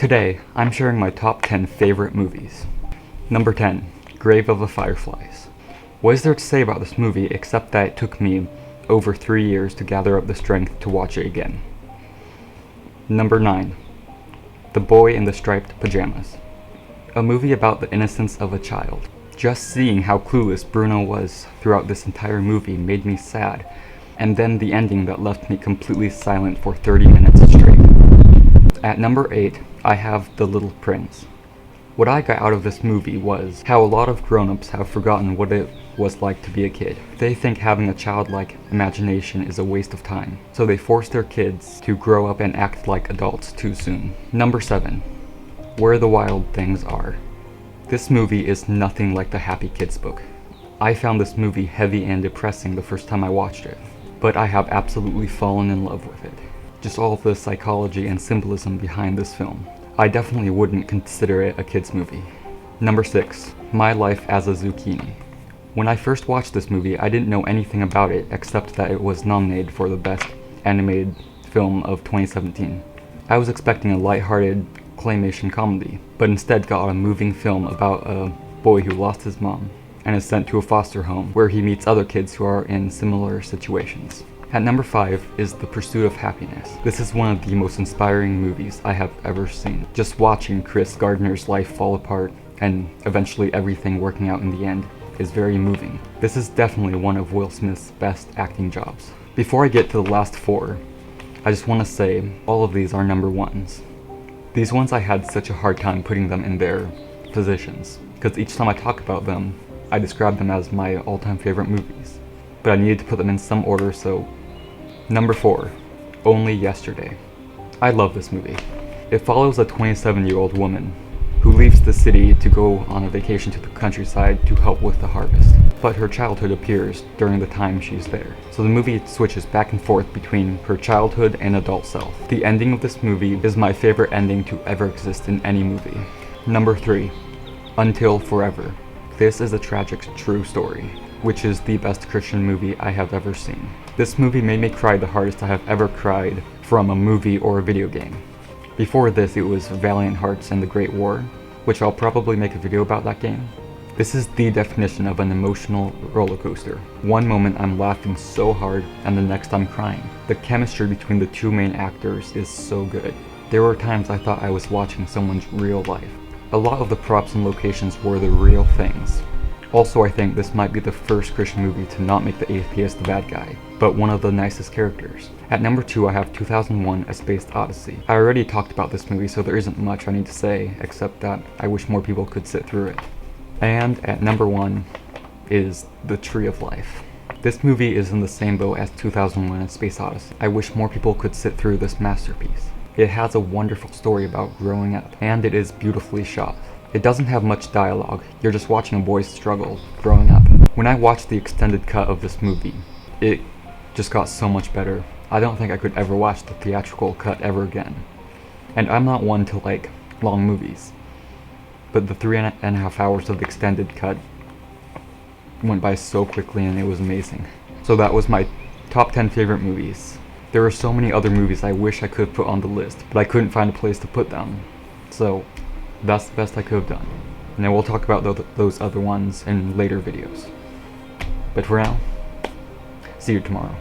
Today, I'm sharing my top 10 favorite movies. Number 10, Grave of the Fireflies. What is there to say about this movie except that it took me over 3 years to gather up the strength to watch it again. Number 9, The Boy in the Striped Pajamas. A movie about the innocence of a child. Just seeing how clueless Bruno was throughout this entire movie made me sad, and then the ending that left me completely silent for 30 minutes straight. At number 8, I have The Little Prince. What I got out of this movie was how a lot of grown-ups have forgotten what it was like to be a kid. They think having a childlike imagination is a waste of time, so they force their kids to grow up and act like adults too soon. Number 7, Where the Wild Things Are. This movie is nothing like the Happy Kids book. I found this movie heavy and depressing the first time I watched it, but I have absolutely fallen in love with it. Just all of the psychology and symbolism behind this film. I definitely wouldn't consider it a kids movie. Number 6, My Life as a Zucchini. When I first watched this movie, I didn't know anything about it except that it was nominated for the Best Animated Film of 2017. I was expecting a lighthearted claymation comedy, but instead got a moving film about a boy who lost his mom and is sent to a foster home where he meets other kids who are in similar situations. At number 5 is The Pursuit of Happiness. This is one of the most inspiring movies I have ever seen. Just watching Chris Gardner's life fall apart and eventually everything working out in the end is very moving. This is definitely one of Will Smith's best acting jobs. Before I get to the last 4, I just want to say all of these are number 1s. These ones I had such a hard time putting them in their positions, because each time I talk about them, I describe them as my all-time favorite movies. But I needed to put them in some order, so number 4, Only Yesterday. I love this movie. It follows a 27-year-old woman who leaves the city to go on a vacation to the countryside to help with the harvest. But her childhood appears during the time she's there. So the movie switches back and forth between her childhood and adult self. The ending of this movie is my favorite ending to ever exist in any movie. Number 3, Until Forever. This is a tragic true story, which is the best Christian movie I have ever seen. This movie made me cry the hardest I have ever cried from a movie or a video game. Before this, it was Valiant Hearts and the Great War, which I'll probably make a video about that game. This is the definition of an emotional roller coaster. One moment I'm laughing so hard, and the next I'm crying. The chemistry between the two main actors is so good. There were times I thought I was watching someone's real life. A lot of the props and locations were the real things. Also, I think this might be the first Christian movie to not make the atheist the bad guy, but one of the nicest characters. At number 2, I have 2001: A Space Odyssey. I already talked about this movie, so there isn't much I need to say, except that I wish more people could sit through it. And at number 1 is The Tree of Life. This movie is in the same boat as 2001: A Space Odyssey. I wish more people could sit through this masterpiece. It has a wonderful story about growing up, and it is beautifully shot. It doesn't have much dialogue, you're just watching a boy's struggle growing up. When I watched the extended cut of this movie, it just got so much better. I don't think I could ever watch the theatrical cut ever again. And I'm not one to like long movies, but the 3.5 hours of the extended cut went by so quickly and it was amazing. So that was my top 10 favorite movies. There are so many other movies I wish I could have put on the list, but I couldn't find a place to put them. So that's the best I could have done. And then we'll talk about those other ones in later videos. But for now, see you tomorrow.